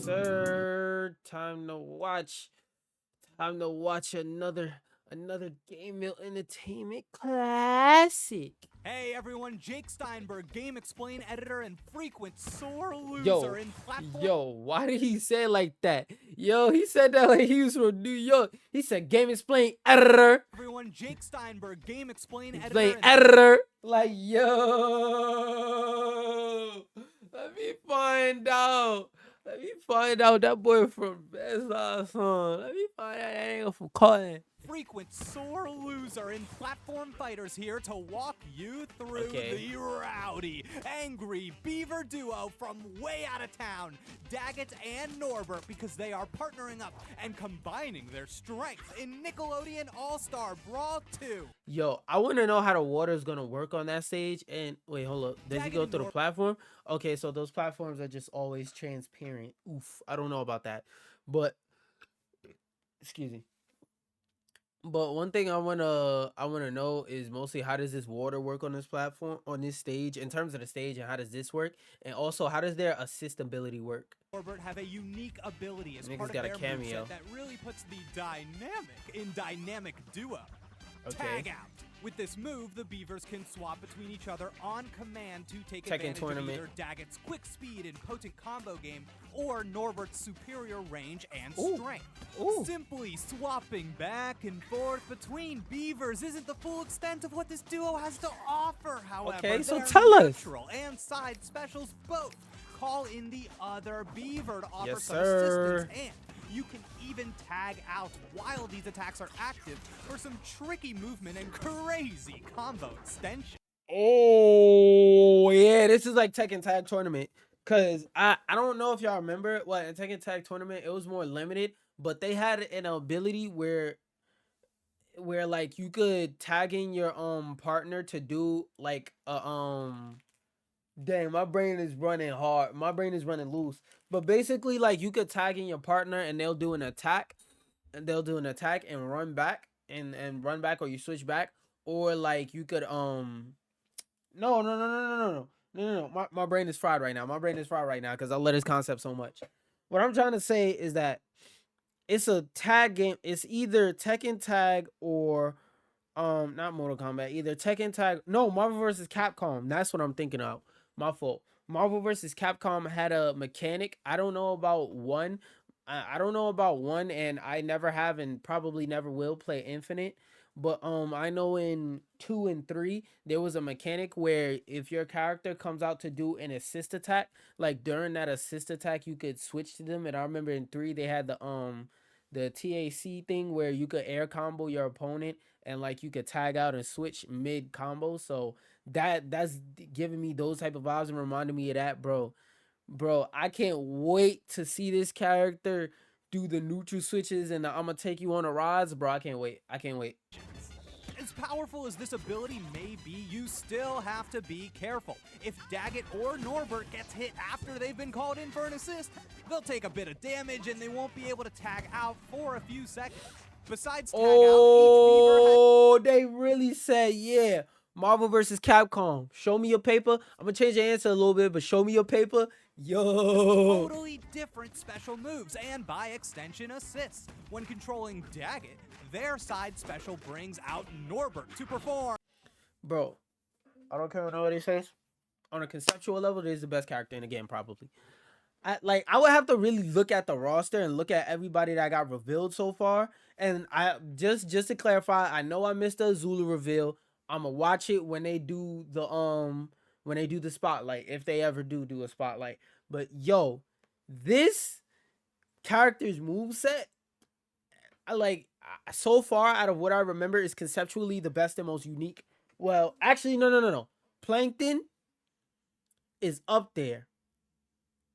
sir. Time to watch. Time to watch another Game Mill Entertainment classic. Hey everyone, Jake Steinberg, Game Explain editor and frequent sore loser Yo, in platform. yo, why did he say it like that? Yo, he said that like he was from New York. He said Game Explain editor. Everyone, Jake Steinberg, Game Explain Explain editor and editor. Like, yo, let me find out. Let me find out that boy from Best Song. Let me find out that ain't from Cotton. frequent sore loser in platform fighters here to walk you through the rowdy, angry Beaver duo from way out of town, Daggett and Norbert, because they are partnering up and combining their strengths in Nickelodeon All-Star Brawl 2. Yo, I want to know how the water is gonna work on that stage. And wait, hold up. Does he go through the platform? Okay, so those platforms are just always transparent. Oof, I don't know about that, but excuse me. But one thing I wanna know is mostly how does this water work on this platform, on this stage, in terms of the stage, and how does this work, and also how does their assist ability work? Norbert have a unique ability as Niggas part of got a their cameo. moveset that really puts the dynamic in dynamic duo. Okay. Tag out. With this move, the Beavers can swap between each other on command to take Tekken advantage tournament. of either Daggett's quick speed and potent combo game, or Norbert's superior range and Ooh. strength. Ooh. Simply swapping back and forth between Beavers isn't the full extent of what this duo has to offer, however. Okay, so Their tell us. neutral and side specials both call in the other Beaver to offer Yes, some sir. assistance, and you can even tag out while these attacks are active for some tricky movement and crazy combo extension. Oh yeah, this is like Tekken Tag Tournament. Cause I don't know if y'all remember, well, in Tekken Tag Tournament it was more limited, but they had an ability where like you could tag in your partner to do like a dang, my brain is running hard. My brain is running loose. But basically, like you could tag in your partner and they'll do an attack, and run back and run back, or you switch back, or like you could no. My brain is fried right now. My brain is fried right now because I love this concept so much. What I'm trying to say is that it's a tag game. It's either Tekken Tag or not Mortal Kombat. Either Tekken Tag. No, Marvel vs. Capcom. That's what I'm thinking of. My fault. Marvel vs. Capcom had a mechanic. I don't know about one. I don't know about one, and I never have, and probably never will play Infinite. But I know in 2 and 3 there was a mechanic where if your character comes out to do an assist attack, like during that assist attack, you could switch to them. And I remember in 3 they had the TAC thing where you could air combo your opponent, and like you could tag out and switch mid combo. So that's giving me those type of vibes and reminding me of that, bro. I can't wait to see this character do the neutral switches and the I'ma take you on a rides, bro. I can't wait. As powerful as this ability may be, you still have to be careful. If Daggett or Norbert gets hit after they've been called in for an assist, they'll take a bit of damage and they won't be able to tag out for a few seconds. Besides tag out, Oh, they really said, yeah. Marvel versus Capcom. Show me your paper. I'm gonna change the answer a little bit, but show me your paper. Yo. totally different special moves and by extension assists. When controlling Daggett, their side special brings out Norbert to perform. Bro, I don't care what he says. On a conceptual level, this is the best character in the game, probably. I would have to really look at the roster and look at everybody that got revealed so far. And I just to clarify, I know I missed the Zulu reveal. I'ma watch it when they do the spotlight, if they ever do a spotlight. But yo, this character's moveset, so far out of what I remember, is conceptually the best and most unique. Well, actually, no. Plankton is up there,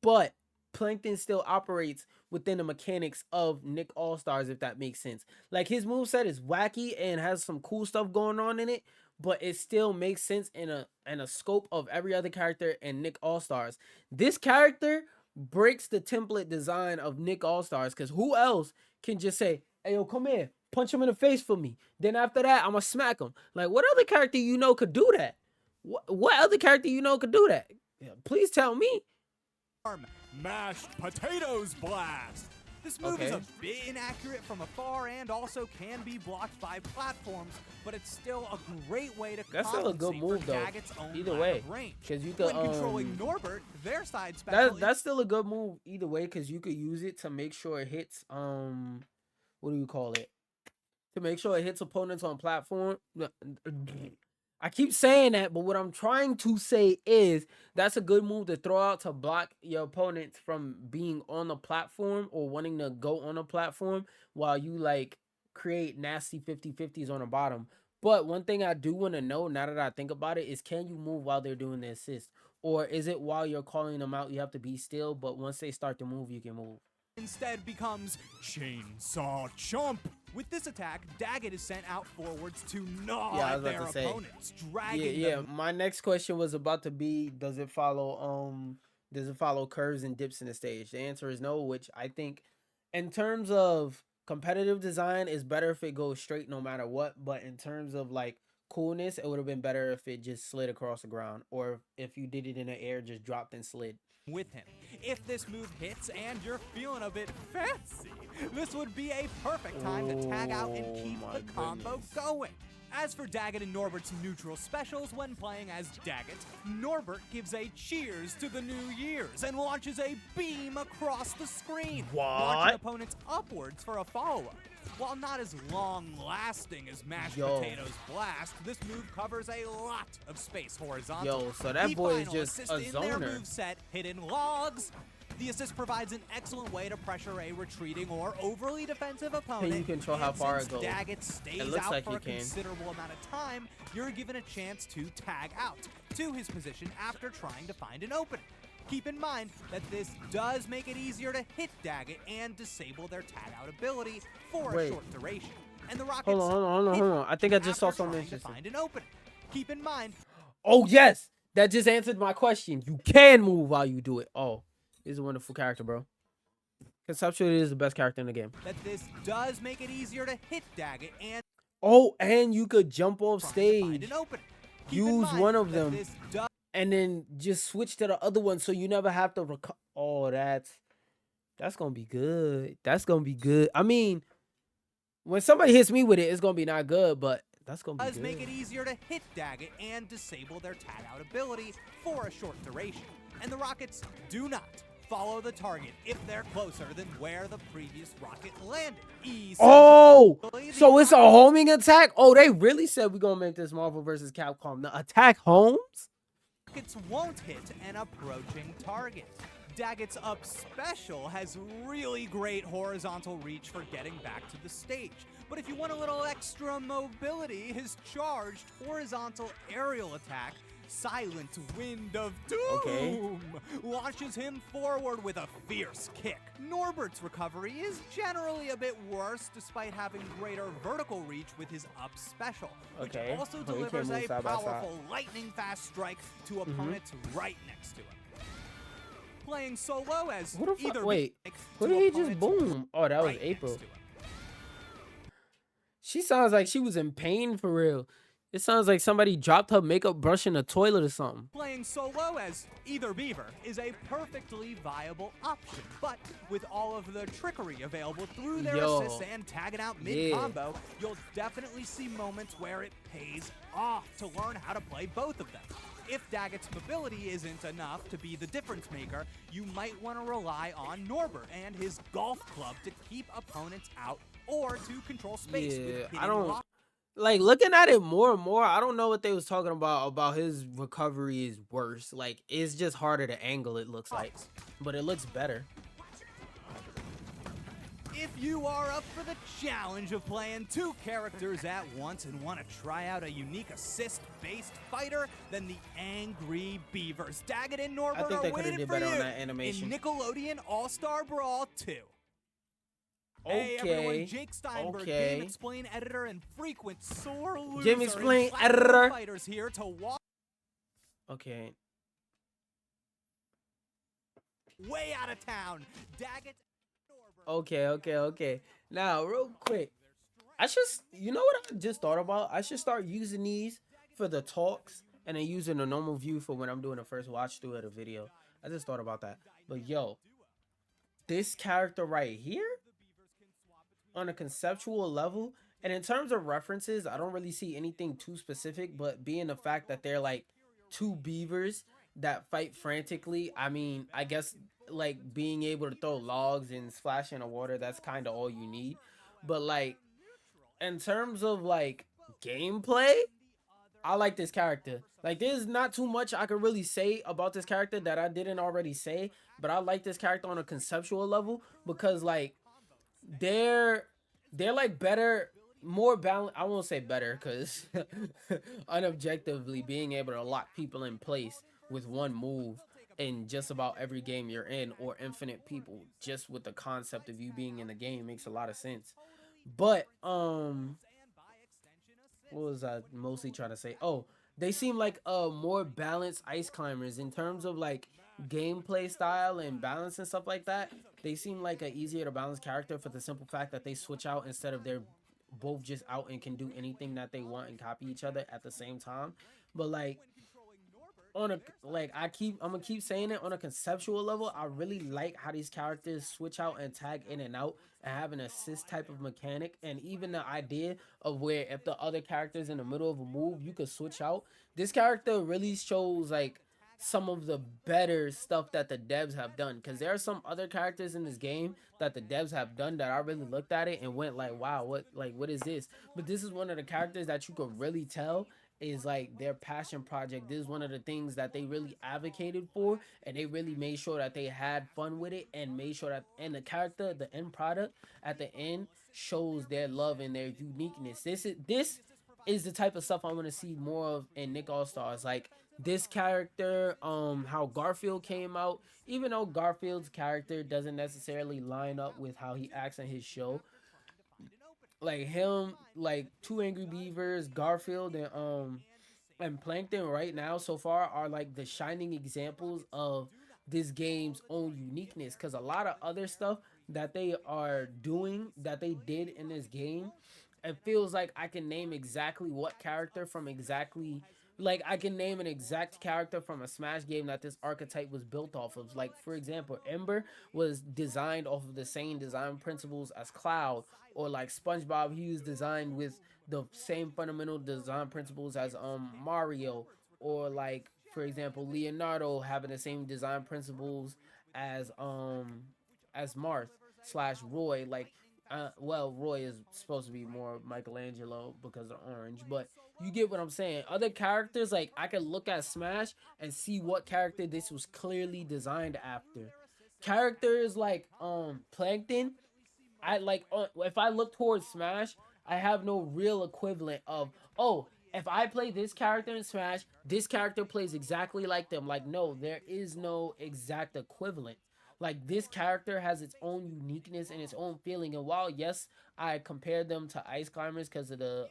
but Plankton still operates within the mechanics of Nick All Stars, if that makes sense. Like his moveset is wacky and has some cool stuff going on in it, but it still makes sense in a scope of every other character in Nick All Stars. This character breaks the template design of Nick All Stars, because who else can just say, "Hey yo, come here, punch him in the face for me"? Then after that, I'ma smack him. Like, what other character could do that? What other character could do that? Yeah, please tell me. Mashed Potatoes Blast. This move is a bit inaccurate from afar and also can be blocked by platforms, but it's still a great way to That's still a good move though. Either way, because you could when controlling Norbert, their side special. That's still a good move either way, because you could use it to make sure it hits what do you call it? To make sure it hits opponents on platform. I keep saying that, but what I'm trying to say is that's a good move to throw out to block your opponents from being on the platform or wanting to go on a platform while you like create nasty 50-50s on the bottom. But one thing I do want to know now that I think about it is, can you move while they're doing the assist? Or is it while you're calling them out, you have to be still, but once they start to move, you can move? Instead becomes Chainsaw Chomp. With this attack, Daggett is sent out forwards to gnaw at their opponents, dragging them. My next question was about to be, does it follow curves and dips in the stage? The answer is no, which I think in terms of competitive design is better if it goes straight no matter what, but in terms of like coolness, it would have been better if it just slid across the ground, or if you did it in the air, just dropped and slid. With him. If this move hits and you're feeling a bit fancy, this would be a perfect time to tag out and keep the combo going. As for Daggett and Norbert's neutral specials when playing as Daggett, Norbert gives a cheers to the new years and launches a beam across the screen, launching opponents upwards for a follow-up. While not as long-lasting as Mashed Potatoes Blast, this move covers a lot of space horizontally. So that boy is just a in their zoner. moveset, Hidden Logs. The assist provides an excellent way to pressure a retreating or overly defensive opponent. Can you control how far it goes? Daggett stays out for a considerable amount of time, you're given a chance to tag out to his position after trying to find an opening. Keep in mind that this does make it easier to hit Daggett and disable their tag-out ability for a short duration. And the Rockets hold on. I think I just saw something interesting. Find an opening. Keep in mind. Oh yes, that just answered my question. You can move while you do it. Oh, he's a wonderful character, bro. Conceptually, is the best character in the game. That this does make it easier to hit Daggett and. Oh, and you could jump off stage. Use one of them. And then just switch to the other one, so you never have to Oh, that's gonna be good. That's gonna be good. I mean, when somebody hits me with it, it's gonna be not good, but that's gonna be good. Does make it easier to hit Daggett and disable their tag-out ability for a short duration. And the Rockets do not follow the target if they're closer than where the previous rocket landed. Oh, so it's a homing attack? Oh, they really said we're gonna make this Marvel vs. Capcom. The attack homes? Daggett won't hit an approaching target. Daggett's up special has really great horizontal reach for getting back to the stage. But if you want a little extra mobility, his charged horizontal aerial attack, Silent Wind of Doom, launches him forward with a fierce kick. Norbert's recovery is generally a bit worse despite having greater vertical reach with his up special, which also delivers a powerful lightning-fast strike to opponents right next to him. Playing solo as either wait, who did he just boom? Oh, that was April. She sounds like she was in pain for real. It sounds like somebody dropped her makeup brush in a toilet or something. Playing solo as either Beaver is a perfectly viable option, but with all of the trickery available through their assists and tagging out mid-combo, you'll definitely see moments where it pays off to learn how to play both of them. If Daggett's mobility isn't enough to be the difference maker, you might want to rely on Norbert and his golf club to keep opponents out or to control space. I don't like looking at it more and more. I don't know what they was talking about his recovery is worse. Like, it's just harder to angle, it looks like, but it looks better. If you are up for the challenge of playing two characters at once and want to try out a unique assist-based fighter, then the Angry Beavers, Daggett and Norbert are waiting for you in Nickelodeon All-Star Brawl 2. Hey everyone, Jake Steinberg, Game Explain editor and frequent sore loser Game Explain editor fighters here to walk. Way out of town, Daggett. Okay. Now, real quick, you know what I just thought about? I should start using these for the talks and then using a normal view for when I'm doing the first watch through of the video. I just thought about that. But yo, this character right here on a conceptual level. And in terms of references, I don't really see anything too specific, but being the fact that they're like two beavers that fight frantically, I mean, I guess like being able to throw logs and splash in the water, that's kind of all you need. But like in terms of like gameplay, I like this character. Like, there's not too much I could really say about this character that I didn't already say, but I like this character on a conceptual level because like they're they're like better, more balanced. I won't say better because unobjectively being able to lock people in place with one move in just about every game you're in, or infinite people just with the concept of you being in the game makes a lot of sense. But what was I mostly trying to say? Oh, they seem like more balanced ice climbers in terms of like gameplay style and balance and stuff like that. They seem like a easier to balance character for the simple fact that they switch out instead of they're both just out and can do anything that they want and copy each other at the same time. But like on a like I'm gonna keep saying it, on a conceptual level, I really like how these characters switch out and tag in and out and have an assist type of mechanic, and even the idea of where if the other character's in the middle of a move you could switch out. This character really shows like some of the better stuff that the devs have done, because there are some other characters in this game that the devs have done that I really looked at it and went like, wow, what is this? But this is one of the characters that you could really tell is like their passion project. This is one of the things that they really advocated for, and they really made sure that they had fun with it and made sure that, and the character, the end product at the end shows their love and their uniqueness. This is the type of stuff I want to see more of in Nick All Stars. Like this character, how Garfield came out, even though Garfield's character doesn't necessarily line up with how he acts in his show, like him, like Two Angry Beavers, Garfield, and Plankton right now so far are like the shining examples of this game's own uniqueness. Because a lot of other stuff that they are doing that they did in this game, it feels like I can name exactly what character from exactly, like I can name an exact character from a Smash game that this archetype was built off of. Like for example, Ember was designed off of the same design principles as Cloud, or like SpongeBob, he was designed with the same fundamental design principles as Mario, or like for example Leonardo having the same design principles as Marth slash Roy. Like well, Roy is supposed to be more Michelangelo because of orange, but you get what I'm saying. Other characters, like I could look at Smash and see what character this was clearly designed after. Characters like Plankton, I like if I look towards Smash, I have no real equivalent of, oh, if I play this character in Smash, this character plays exactly like them. Like no, there is no exact equivalent. Like this character has its own uniqueness and its own feeling. And while yes, I compared them to Ice Climbers because of the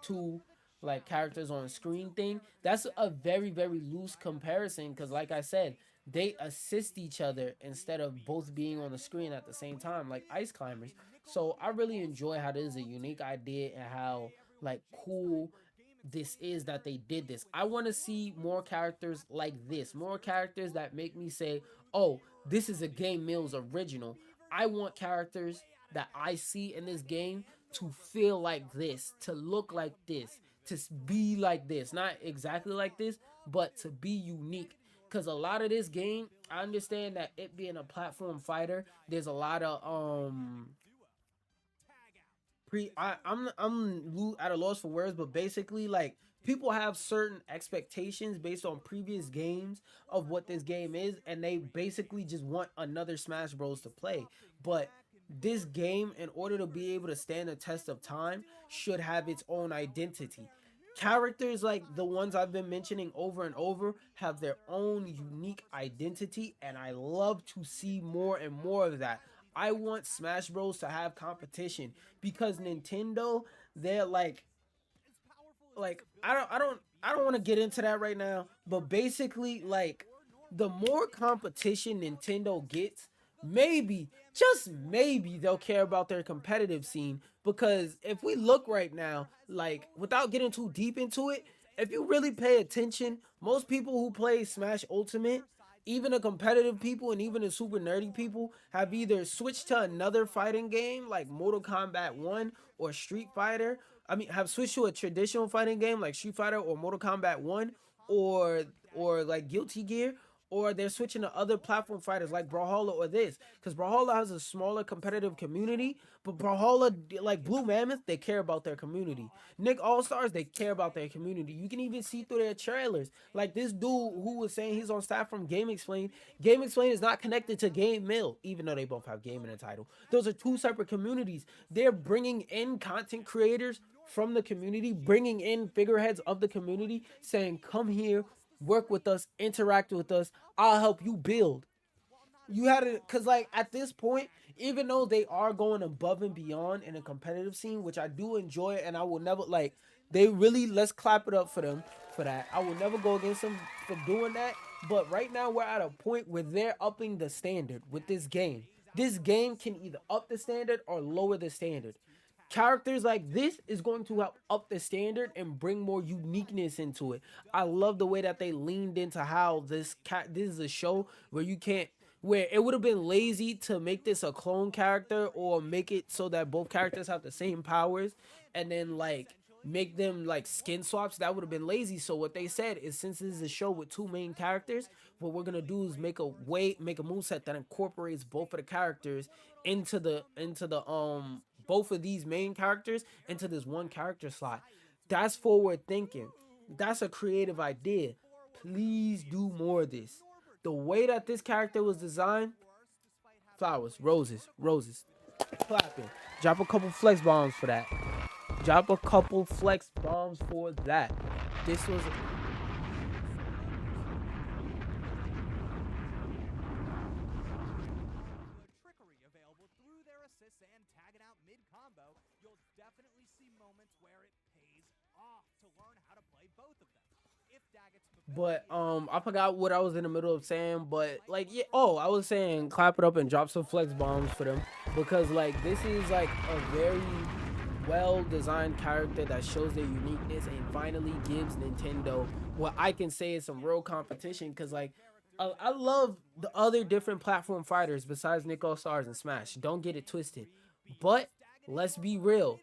two like characters on screen thing, that's a very very loose comparison because like I said, they assist each other instead of both being on the screen at the same time like Ice Climbers. So I really enjoy how this is a unique idea and how like cool this is that they did this. I want to see more characters like this, more characters that make me say, "Oh, this is a Game Mills original." I want characters that I see in this game to feel like this, to look like this, to be like this. Not exactly like this, but to be unique. Because a lot of this game, I understand that it being a platform fighter, there's a lot of I'm at a loss for words, but basically like people have certain expectations based on previous games of what this game is, and they basically just want another Smash Bros to play. But this game, in order to be able to stand the test of time, should have its own identity. Characters like the ones I've been mentioning over and over have their own unique identity, and I love to see more and more of that. I want Smash Bros to have competition because Nintendo, they're like I don't want to get into that right now, but basically like the more competition Nintendo gets, maybe just maybe they'll care about their competitive scene, because if we look right now, like without getting too deep into it, if you really pay attention, most people who play Smash Ultimate, even the competitive people and even the super nerdy people have either switched to another fighting game like Mortal Kombat 1 or Street Fighter. I mean, have switched to a traditional fighting game like Street Fighter or Mortal Kombat 1 or like Guilty Gear, or they're switching to other platform fighters like Brawlhalla or this, because Brawlhalla has a smaller competitive community, but Brawlhalla, like Blue Mammoth, they care about their community. Nick All Stars, they care about their community. You can even see through their trailers. Like this dude who was saying he's on staff from Game Explain. Game Explain is not connected to Game Mill, even though they both have game in the title. Those are two separate communities. They're bringing in content creators from the community, bringing in figureheads of the community, saying, "Come here, work with us, interact with us. I'll help you build." You had it because, like, at this point, even though they are going above and beyond in a competitive scene, which I do enjoy, and I will never like, they really, let's clap it up for them for that. I will never go against them for doing that. But right now, we're at a point where they're upping the standard with this game. This game can either up the standard or lower the standard. Characters like this is going to help up the standard and bring more uniqueness into it. I love the way that they leaned into how this is a show where you can't, where it would have been lazy to make this a clone character or make it so that both characters have the same powers and then like make them like skin swaps. That would have been lazy. So what they said is, since this is a show with two main characters, what we're gonna do is make a moveset that incorporates both of the characters into the both of these main characters into this one character slot. That's forward thinking. That's a creative idea. Please do more of this. The way that this character was designed, flowers, roses, roses, clapping. Drop a couple flex bombs for that. Drop a couple flex bombs for that. This was trickery available through their assists and tagging out mid-combo, you'll definitely see moments where it pays off to learn how to play both of them. If Daggett's but I forgot what I was in the middle of saying, but like, yeah, oh, I was saying clap it up and drop some flex bombs for them, because like this is like a very well designed character that shows their uniqueness and finally gives Nintendo what I can say is some real competition, because like I love the other different platform fighters besides Nick All Stars and Smash. Don't get it twisted. But let's be real.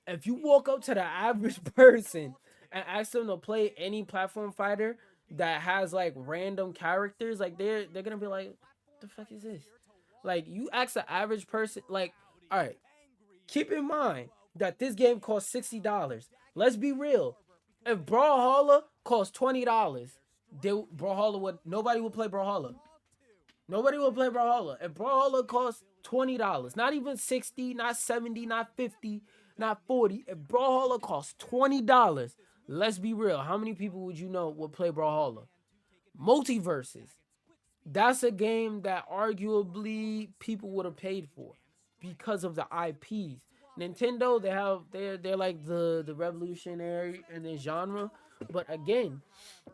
If you walk up to the average person and ask them to play any platform fighter that has like random characters, like they're gonna be like, "The fuck is this?" Like you ask the average person, like, all right, keep in mind that this game costs $60. Let's be real. If Brawlhalla costs $20, Brawlhalla would nobody would play Brawlhalla. Nobody will play Brawlhalla. If Brawlhalla costs $20, not even 60, not 70, not 50, not 40. If Brawlhalla costs $20, let's be real. How many people would you know would play Brawlhalla? Multiverses. That's a game that arguably people would have paid for because of the IPs. Nintendo, they're like the revolutionary in the genre, but again,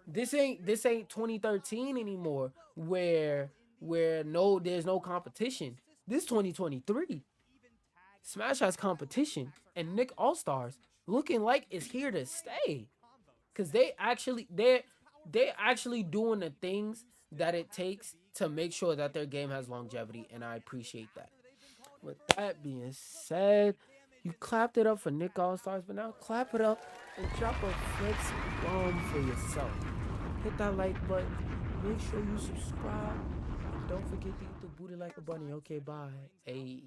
this ain't 2013 anymore where no there's no competition. This 2023. Smash has competition, and Nick All Stars looking like is here to stay, because they actually doing the things that it takes to make sure that their game has longevity, and I appreciate that. With that being said, you clapped it up for Nick All Stars, but now clap it up and drop a flex bomb for yourself. Hit that like button. Make sure you subscribe. And don't forget to eat the booty like a bunny. Okay, bye. Hey.